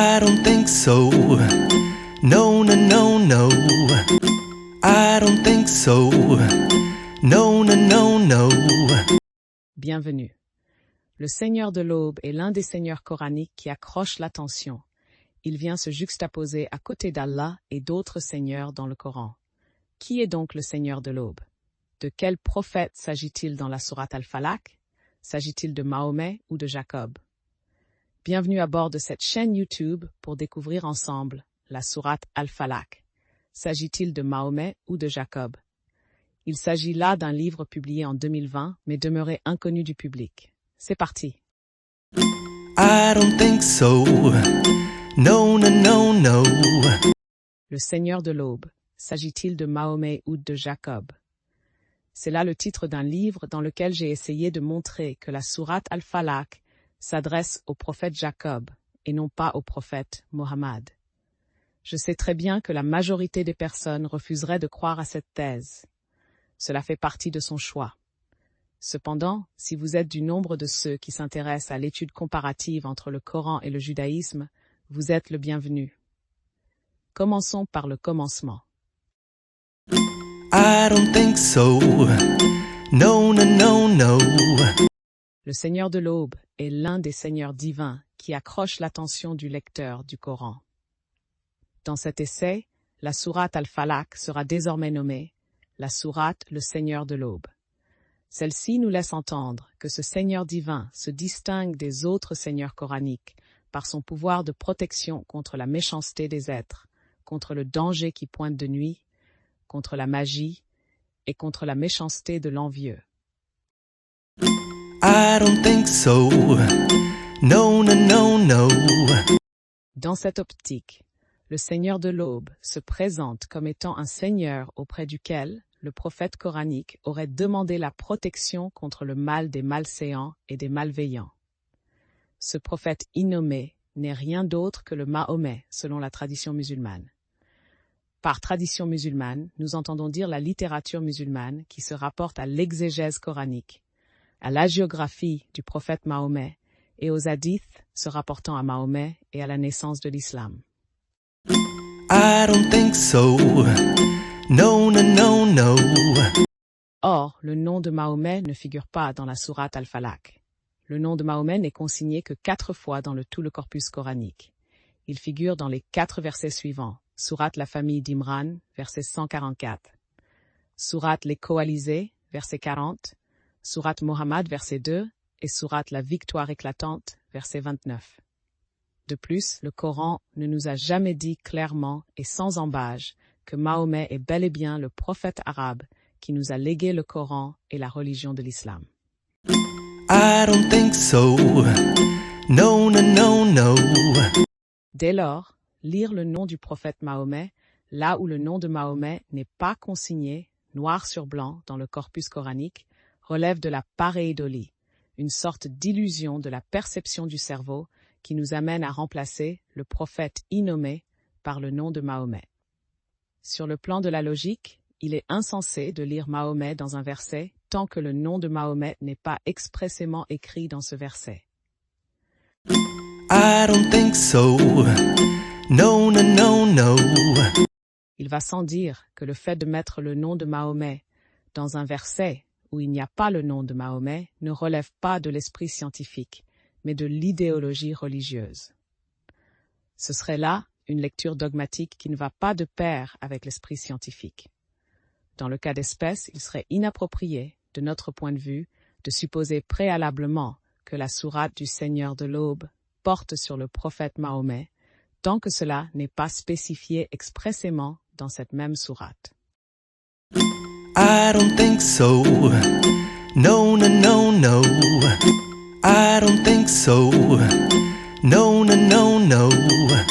I don't think so. No, no, no, no. I don't think so. No, no, no, no. Bienvenue. Le Seigneur de l'Aube est l'un des seigneurs coraniques qui accroche l'attention. Il vient se juxtaposer à côté d'Allah et d'autres seigneurs dans le Coran. Qui est donc le Seigneur de l'Aube? De quel prophète s'agit-il dans la sourate Al-Falaq? S'agit-il de Mahomet ou de Jacob? Bienvenue à bord de cette chaîne YouTube pour découvrir ensemble la sourate Al-Falaq. S'agit-il de Mahomet ou de Jacob? Il s'agit là d'un livre publié en 2020 mais demeuré inconnu du public. C'est parti. I don't think so. No, no, no, no. Le Seigneur de l'Aube. S'agit-il de Mahomet ou de Jacob? C'est là le titre d'un livre dans lequel j'ai essayé de montrer que la sourate Al-Falaq s'adresse au prophète Jacob et non pas au prophète Mohammed. Je sais très bien que la majorité des personnes refuseraient de croire à cette thèse. Cela fait partie de son choix. Cependant, si vous êtes du nombre de ceux qui s'intéressent à l'étude comparative entre le Coran et le judaïsme, vous êtes le bienvenu. Commençons par le commencement. I don't think so. No, no, no, no. Le Seigneur de l'Aube est l'un des seigneurs divins qui accroche l'attention du lecteur du Coran. Dans cet essai, la sourate Al-Falaq sera désormais nommée la sourate Le Seigneur de l'Aube. Celle-ci nous laisse entendre que ce Seigneur divin se distingue des autres seigneurs coraniques par son pouvoir de protection contre la méchanceté des êtres, contre le danger qui pointe de nuit, contre la magie et contre la méchanceté de l'envieux. I don't think so. No, no, no, no. Dans cette optique, le Seigneur de l'Aube se présente comme étant un seigneur auprès duquel le prophète coranique aurait demandé la protection contre le mal des malséants et des malveillants. Ce prophète innommé n'est rien d'autre que le Mahomet, selon la tradition musulmane. Par tradition musulmane, nous entendons dire la littérature musulmane qui se rapporte à l'exégèse coranique, à l'hagiographie du prophète Mahomet et aux hadiths se rapportant à Mahomet et à la naissance de l'islam. I don't think so. No, no, no, no. Or, le nom de Mahomet ne figure pas dans la sourate Al-Falaq. Le nom de Mahomet n'est consigné que 4 fois dans tout le corpus coranique. Il figure dans les 4 versets suivants. Sourate la famille d'Imran, verset 144. Sourate les coalisés, verset 40. Sourate Mohammed, verset 2. Et sourate la victoire éclatante, verset 29. De plus, le Coran ne nous a jamais dit clairement et sans embâge que Mahomet est bel et bien le prophète arabe qui nous a légué le Coran et la religion de l'islam. I don't think so. No, no, no, no. Dès lors, lire le nom du prophète Mahomet, là où le nom de Mahomet n'est pas consigné, noir sur blanc, dans le corpus coranique, relève de la pareidolie, une sorte d'illusion de la perception du cerveau qui nous amène à remplacer le prophète innommé par le nom de Mahomet. Sur le plan de la logique, il est insensé de lire Mahomet dans un verset tant que le nom de Mahomet n'est pas expressément écrit dans ce verset. I don't think so. No, no, no, no. Il va sans dire que le fait de mettre le nom de Mahomet dans un verset où il n'y a pas le nom de Mahomet ne relève pas de l'esprit scientifique, mais de l'idéologie religieuse. Ce serait là une lecture dogmatique qui ne va pas de pair avec l'esprit scientifique. Dans le cas d'espèce, il serait inapproprié, de notre point de vue, de supposer préalablement que la sourate du Seigneur de l'Aube porte sur le prophète Mahomet, tant que cela n'est pas spécifié expressément dans cette même sourate. I don't think so. No, no, no, no. I don't think so. No, no, no, no.